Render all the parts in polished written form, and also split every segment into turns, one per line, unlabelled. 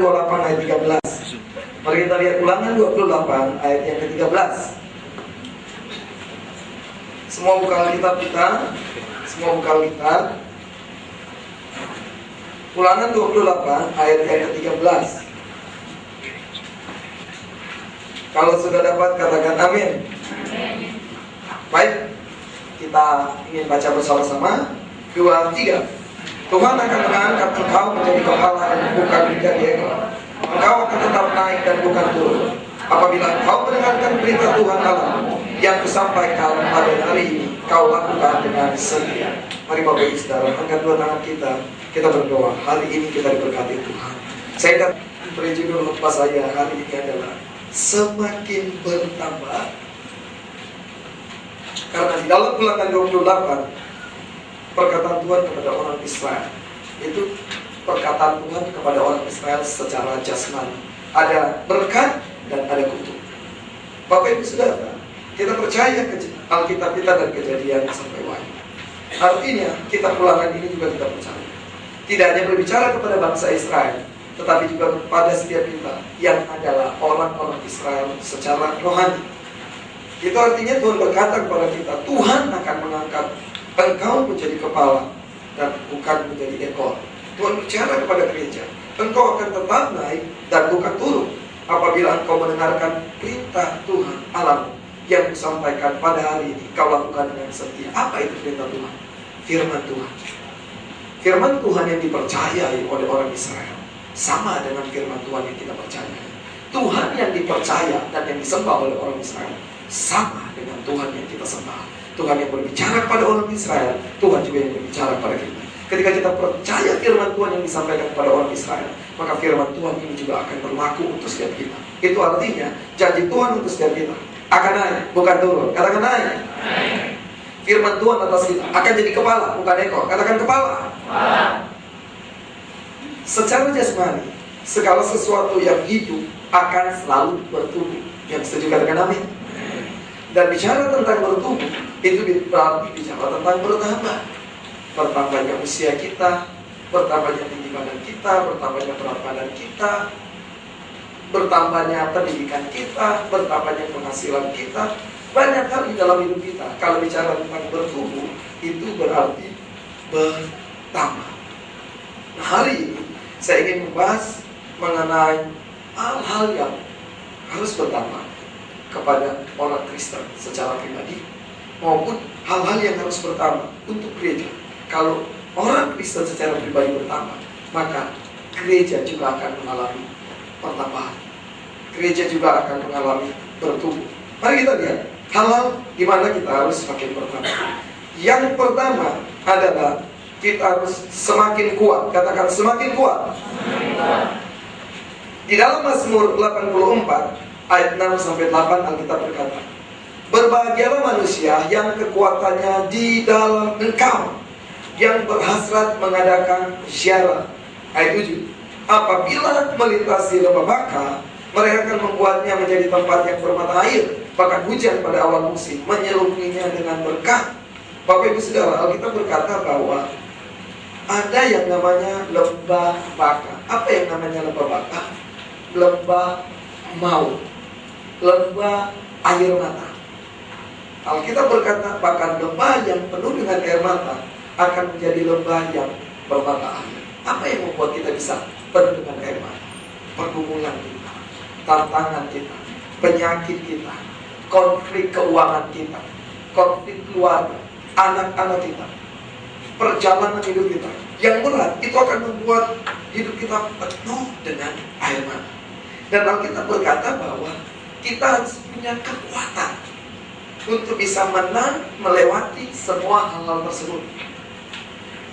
28 ayat 13. Mari kita lihat Ulangan 28 ayat yang ke-13. Semua buka Alkitab kita. Ulangan 28 ayat yang ke-13. Kalau sudah dapat katakan amin. Baik, kita ingin baca bersama-sama. 2, 3. Tuhan akan mengangkat engkau menjadi kepala dan bukan menjadi ekor. Engkau akan tetap naik dan bukan turun. Apabila engkau mendengarkan berita Tuhan Allah yang kusampaikan pada hari ini, kau lakukan dengan setia. Mari Bapak Ibu Saudara, angkat dua tangan kita berdoa. Hari ini kita diberkati Tuhan. Saya akan beri judul khotbah saya hari ini adalah semakin bertambah. Karena di dalam Ulangan 28 perkataan Tuhan kepada orang Israel itu perkataan Tuhan kepada orang Israel secara jasmani. Ada berkat dan ada kutuk. Bapak Ibu Saudara, kita percaya Alkitab kita dan Kejadian sampai Wahyu. Artinya kita Ulangan ini juga kita percaya. Tidak hanya berbicara kepada bangsa Israel, tetapi juga kepada setiap kita yang adalah orang-orang Israel secara rohani. Itu artinya Tuhan berkata kepada kita, Tuhan akan mengangkat engkau menjadi kepala dan bukan menjadi ekor. Tuhan bicara kepada gereja, engkau akan tetap naik dan bukan turun apabila engkau mendengarkan perintah Tuhan Allah yang disampaikan pada hari ini, kau lakukan dengan setia. Apa itu perintah Tuhan? Firman Tuhan. Firman Tuhan yang dipercayai oleh orang Israel sama dengan firman Tuhan yang kita percaya. Tuhan yang dipercaya dan yang disembah oleh orang Israel sama dengan Tuhan yang kita sembah. Tuhan yang berbicara kepada orang Israel, Tuhan juga yang berbicara kepada kita. Ketika kita percaya firman Tuhan yang disampaikan kepada orang Israel, maka firman Tuhan ini juga akan berlaku untuk setiap kita. Itu artinya janji Tuhan untuk setiap kita akan naik, bukan turun. Katakan naik. Firman Tuhan atas kita akan jadi kepala, bukan ekor. Katakan kepala. Secara jasmani, segala sesuatu yang hidup akan selalu bertumbuh. Yang setuju katakan amin. Dan bicara tentang bertumbuh, itu berarti bicara tentang bertambah. Bertambahnya usia kita, bertambahnya tinggi badan kita, bertambahnya berat badan kita, bertambahnya pendidikan kita, bertambahnya penghasilan kita. Banyak hal di dalam hidup kita. Kalau bicara tentang bertumbuh, itu berarti bertambah. Nah, hari ini saya ingin membahas mengenai hal-hal yang harus bertambah kepada orang Kristen secara pribadi, maupun hal-hal yang harus bertambah untuk gereja. Kalau orang Kristen secara pribadi bertambah, maka gereja juga akan mengalami pertambahan. Gereja juga akan mengalami bertumbuh. Mari kita lihat hal-hal di mana kita harus semakin bertambah. Yang pertama adalah kita harus semakin kuat. Katakan semakin kuat. Di dalam Mazmur 84 ayat 6-8 Alkitab berkata, berbahagialah manusia yang kekuatannya di dalam Engkau, yang berhasrat mengadakan ziarah. Ayat 7, apabila melintasi lembah Baka, mereka akan membuatnya menjadi tempat yang bermata air, bahkan hujan pada awal musim menyelubunginya dengan berkah. Bapak Ibu Saudara, Alkitab berkata bahwa ada yang namanya lembah Baka. Apa yang namanya lembah Baka? Lembah maut, lembah air mata. Alkitab berkata bahkan lembah yang penuh dengan air mata akan menjadi lembah yang bermata air. Apa yang membuat kita bisa penuh dengan air mata? Pergumulan kita, tantangan kita, penyakit kita, konflik keuangan kita, konflik keluarga, anak-anak kita, perjalanan hidup kita yang berat, itu akan membuat hidup kita penuh dengan air mata. Dan Alkitab berkata bahwa kita harus punya kekuatan untuk bisa menang melewati semua hal-hal tersebut.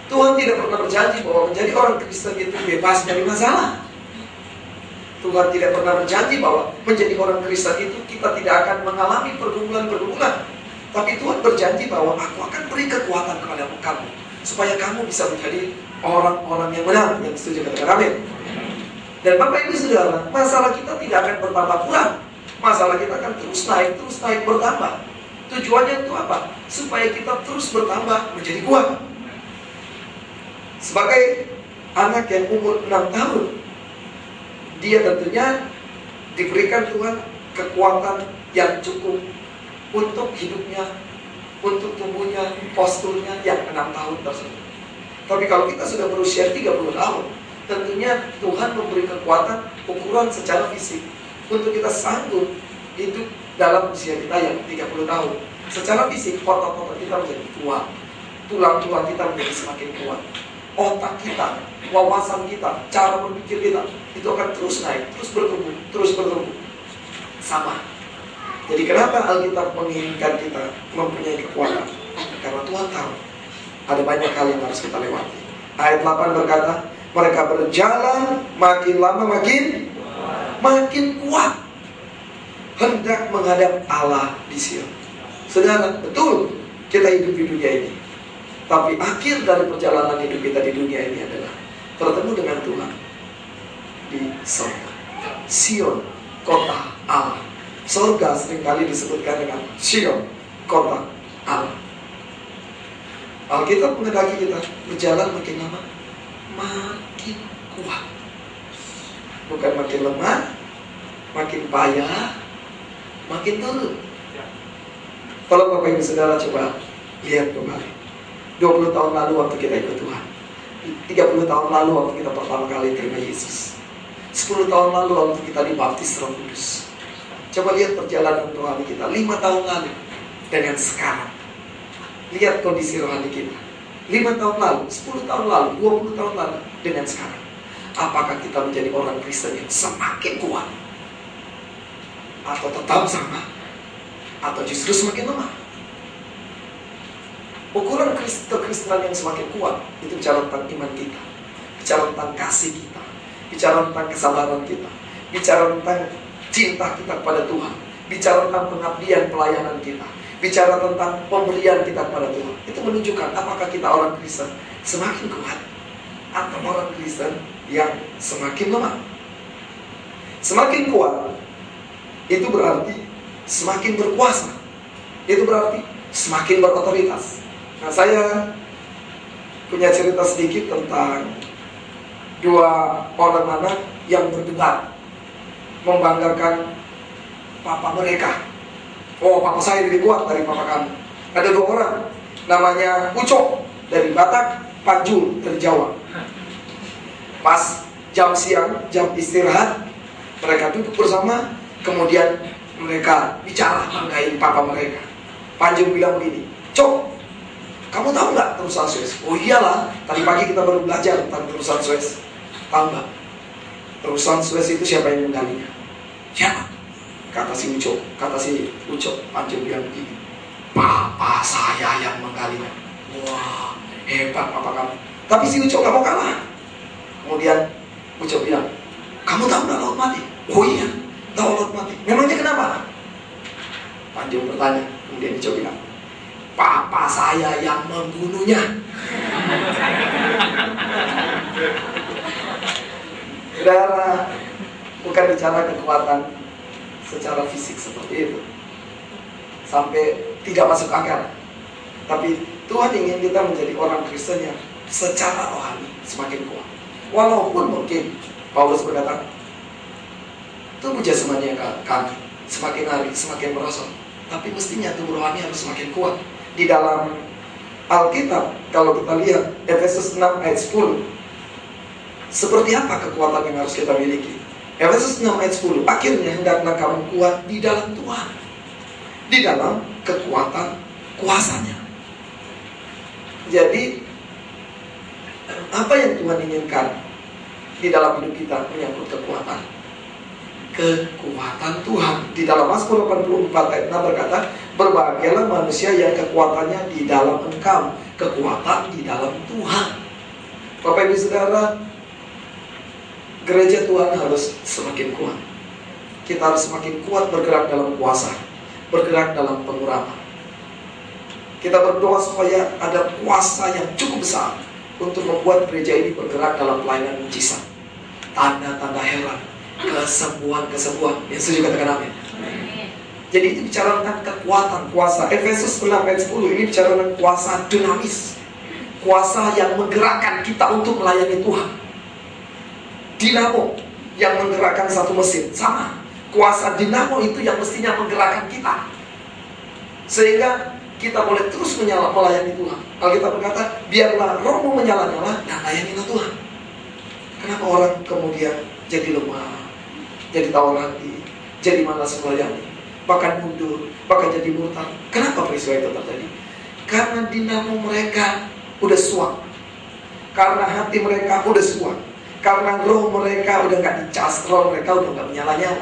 Tuhan tidak pernah berjanji bahwa menjadi orang Kristen itu bebas dari masalah. Tuhan tidak pernah berjanji bahwa menjadi orang Kristen itu kita tidak akan mengalami pergumulan-pergumulan. Tapi Tuhan berjanji bahwa aku akan beri kekuatan kepada kamu supaya kamu bisa menjadi orang-orang yang menang. Yang setuju katakan amin. Dan Bapak Ibu Saudara, masalah kita tidak akan bertambah kurang. Masalah kita akan terus naik, bertambah. Tujuannya itu apa? Supaya kita terus bertambah menjadi kuat. Sebagai anak yang umur 6 tahun, dia tentunya diberikan Tuhan kekuatan yang cukup untuk hidupnya, untuk tubuhnya, posturnya yang 6 tahun tersebut. Tapi kalau kita sudah berusia 30 tahun, tentunya Tuhan memberi kekuatan ukuran secara fisik untuk kita sanggup hidup dalam usia kita yang 30 tahun. Secara fisik, otot-otot kita menjadi kuat, tulang-tulang kita menjadi semakin kuat, otak kita, wawasan kita, cara berpikir kita itu akan terus naik, terus bertumbuh. Sama. Jadi kenapa Alkitab menginginkan kita mempunyai kekuatan? Karena Tuhan tahu ada banyak hal yang harus kita lewati. Ayat 8 berkata, mereka berjalan makin lama makin kuat, hendak menghadap Allah di Sion. Saudara, betul kita hidup di dunia ini, tapi akhir dari perjalanan hidup kita di dunia ini adalah bertemu dengan Tuhan di surga. Sion, kota Allah. Surga seringkali disebutkan dengan Sion, kota Allah. Alkitab menghendaki kita berjalan makin lama makin kuat, bukan makin lemah, makin payah, makin turun. Kalau Bapak Ibu Saudara coba lihat kembali 20 tahun lalu waktu kita ikut Tuhan, 30 tahun lalu waktu kita pertama kali terima Yesus, 10 tahun lalu waktu kita dibaptis Roh Kudus. Coba lihat perjalanan rohani kita 5 tahun lalu dengan sekarang. Lihat kondisi rohani kita 5 tahun lalu, 10 tahun lalu, 20 tahun lalu dengan sekarang. Apakah kita menjadi orang Kristen yang semakin kuat? Atau tetap sama? Atau justru semakin lemah? Ukuran kekristenan yang semakin kuat itu bicara tentang iman kita, bicara tentang kasih kita, bicara tentang kesabaran kita, bicara tentang cinta kita kepada Tuhan, bicara tentang pengabdian pelayanan kita, bicara tentang pemberian kita kepada Tuhan. Itu menunjukkan apakah kita orang Kristen semakin kuat atau orang Kristen yang semakin lemah. Semakin kuat itu berarti semakin berkuasa, itu berarti semakin berotoritas. Nah, saya punya cerita sedikit tentang 2 orang anak yang berdebat membanggakan papa mereka. Oh, papa saya lebih kuat dari papa kamu. Ada 2 orang, namanya Ucok dari Batak, Panjul dari Jawa. Pas jam siang, jam istirahat, mereka duduk bersama, kemudian mereka bicara mengenai papa mereka. Panjul bilang begini, Cok, kamu tahu nggak terusan Suez? Oh iyalah, tadi pagi kita baru belajar tentang terusan Suez. Tahu nggak? Terusan Suez itu siapa yang menggalinya? Siapa? Kata si Ucok, Panjul bilang begini, papa saya yang menggalinya. Wah, hebat papa kamu. Tapi si Ucok gak mau kalah. Kemudian Ucok bilang, kamu tahu nggak laut mati? Oh iya, tahu laut mati. Memangnya kenapa? Panjul bertanya. Kemudian Ucok bilang, papa saya yang membunuhnya. Saudara, bukan bicara kekuatan secara fisik seperti itu sampai tidak masuk akal. Tapi Tuhan ingin kita menjadi orang Kristen yang secara rohani semakin kuat. Walaupun mungkin Paulus berkata, tubuh jasmani kami semakin hari semakin merosot, tapi mestinya tubuh rohani harus semakin kuat. Di dalam Alkitab, kalau kita lihat Efesus 6 ayat 10, seperti apa kekuatan yang harus kita miliki? Efesus 6 ayat 10, akhirnya hendaklah kamu kuat di dalam Tuhan, di dalam kekuatan kuasanya. Jadi apa yang Tuhan inginkan di dalam hidup kita menyangkut kekuatan Tuhan. Di dalam Mazmur 84 ayat 6 berkata, berbahagialah manusia yang kekuatannya di dalam Engkau, kekuatan di dalam Tuhan. Bapak Ibu Saudara, gereja Tuhan harus semakin kuat. Kita harus semakin kuat bergerak dalam kuasa, bergerak dalam pengurapan. Kita berdoa supaya ada kuasa yang cukup besar untuk membuat gereja ini bergerak dalam pelayanan mujizat, tanda-tanda heran, kesembuhan-kesembuhan. Yang setuju katakan amin. Jadi itu bicara tentang kekuatan, kuasa. Efesus 6 ayat 10 ini bicara tentang kuasa dinamis, kuasa yang menggerakkan kita untuk melayani Tuhan. Dinamo yang menggerakkan satu mesin. Sama, kuasa dinamo itu yang mestinya menggerakkan kita, sehingga kita boleh terus melayani Tuhan. Alkitab berkata, biarlah rohmu menyala-nyala dan layanilah Tuhan. Kenapa orang kemudian jadi lemah, jadi tawar hati, jadi malas melayani, bahkan mundur, bahkan jadi murtad? Kenapa peristiwa itu terjadi? Karena dinamo mereka udah suam, karena hati mereka udah suam, karena roh mereka udah gak dicas, roh mereka udah gak menyala-nyala.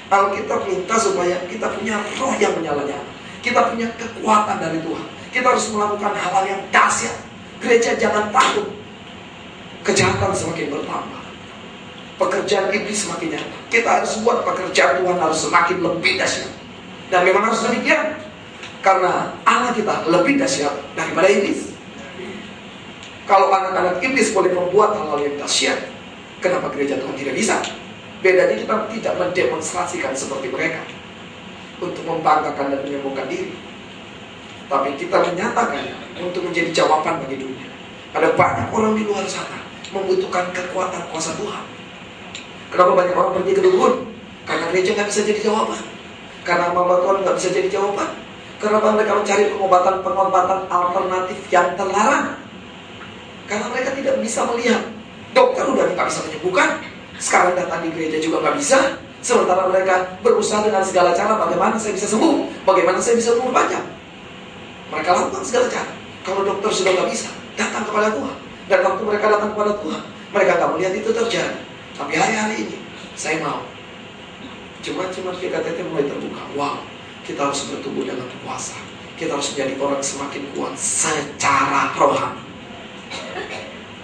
Alkitab minta supaya kita punya roh yang menyala-nyala, kita punya kekuatan dari Tuhan. Kita harus melakukan hal-hal yang dahsyat. Gereja jangan takut. Kejahatan semakin bertambah, pekerjaan iblis semakin nyata. Kita harus buat pekerjaan Tuhan harus semakin lebih dahsyat. Dan memang harus demikian, karena Allah kita lebih dahsyat daripada iblis. Kalau anak-anak iblis boleh membuat hal-hal yang dahsyat, kenapa gereja Tuhan tidak bisa? Bedanya kita tidak mendemonstrasikan seperti mereka untuk membanggakan dan menyembuhkan diri, tapi kita menyatakan untuk menjadi jawaban bagi dunia. Ada banyak orang di luar sana membutuhkan kekuatan kuasa Tuhan. Kenapa banyak orang pergi ke dukun? Karena gereja nggak bisa jadi jawaban. Karena hamba Tuhan nggak bisa jadi jawaban. Kenapa mereka mencari pengobatan alternatif yang terlarang? Karena mereka tidak bisa melihat. Dokter udah nggak bisa menyembuhkan, sekarang datang di gereja juga nggak bisa. Sementara mereka berusaha dengan segala cara, bagaimana saya bisa sembuh, bagaimana saya bisa umur panjang. Mereka lakukan segala cara. Kalau dokter sudah nggak bisa, datang kepada Tuhan. Dan waktu mereka datang kepada Tuhan, mereka nggak melihat itu terjadi. Tapi hari-hari ini, saya mau cuma PKTT mulai terbuka. Wow, kita harus bertumbuh dalam kuasa. Kita harus menjadi orang semakin kuat secara rohani.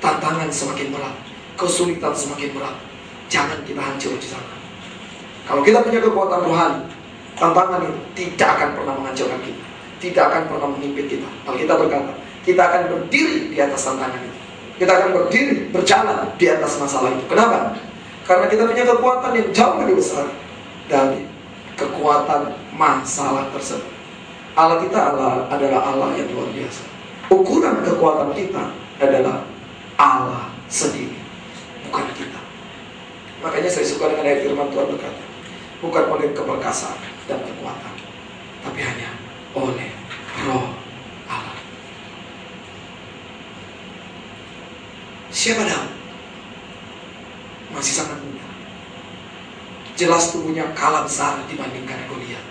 Tantangan semakin berat, kesulitan semakin berat. Jangan kita hancur di sana. Kalau kita punya kekuatan rohani, tantangan itu tidak akan pernah menghancurkan kita, tidak akan pernah mengimpit kita. Kalau kita berkata, kita akan berdiri di atas tantangan itu. Kita akan berdiri, berjalan di atas masalah itu. Kenapa? Karena kita punya kekuatan yang jauh lebih besar dari kekuatan masalah tersebut. Allah kita adalah Allah yang luar biasa. Ukuran kekuatan kita adalah Allah sendiri, bukan kita. Makanya saya suka dengan ayat firman Tuhan berkata, bukan oleh keperkasaan dan kekuatan, tapi hanya oleh Roh Allah. Siapa Daud? Masih sangat muda, jelas tubuhnya kalah besar dibandingkan Goliat,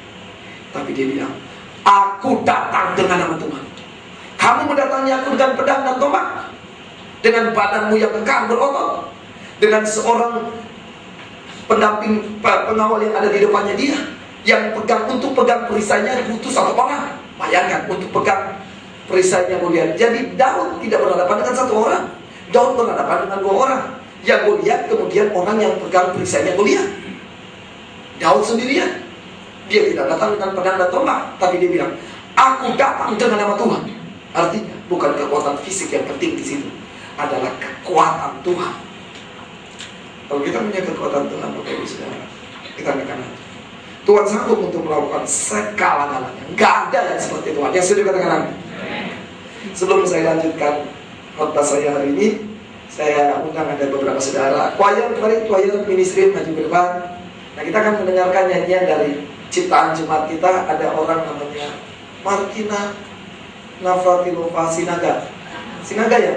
tapi dia bilang, aku datang dengan nama Tuhan. Kamu mendatangi aku dengan pedang dan tombak, dengan badanmu yang kekar berotot, dengan seorang pendamping pengawal yang ada di depannya dia, yang untuk pegang perisainya butuh satu orang. Bayangkan, untuk pegang perisainya Goliat. Jadi Daud tidak berhadapan dengan satu orang, Daud berhadapan dengan dua orang. Yang Goliat kemudian orang yang pegang perisainya Goliat. Daud sendirian. Dia tidak datang dengan pedang dan tombak, tapi dia bilang, aku datang dengan nama Tuhan. Artinya bukan kekuatan fisik yang penting di situ, adalah kekuatan Tuhan. Kalau kita punya kekuatan Tuhan, Bapak Ibu Saudara, kita akan hancur. Tuhan sanggup untuk melakukan segala-galanya. Nggak ada yang seperti Tuhan. Yang setuju katakan amin. Sebelum saya lanjutkan khotbah saya hari ini, saya undang ada beberapa saudara. Mari choir ministry maju ke depan. Nah, kita akan mendengarkan nyanyian dari ciptaan jemaat kita. Ada orang namanya Martina Navratilova Sinaga. Sinaga ya?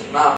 Nah,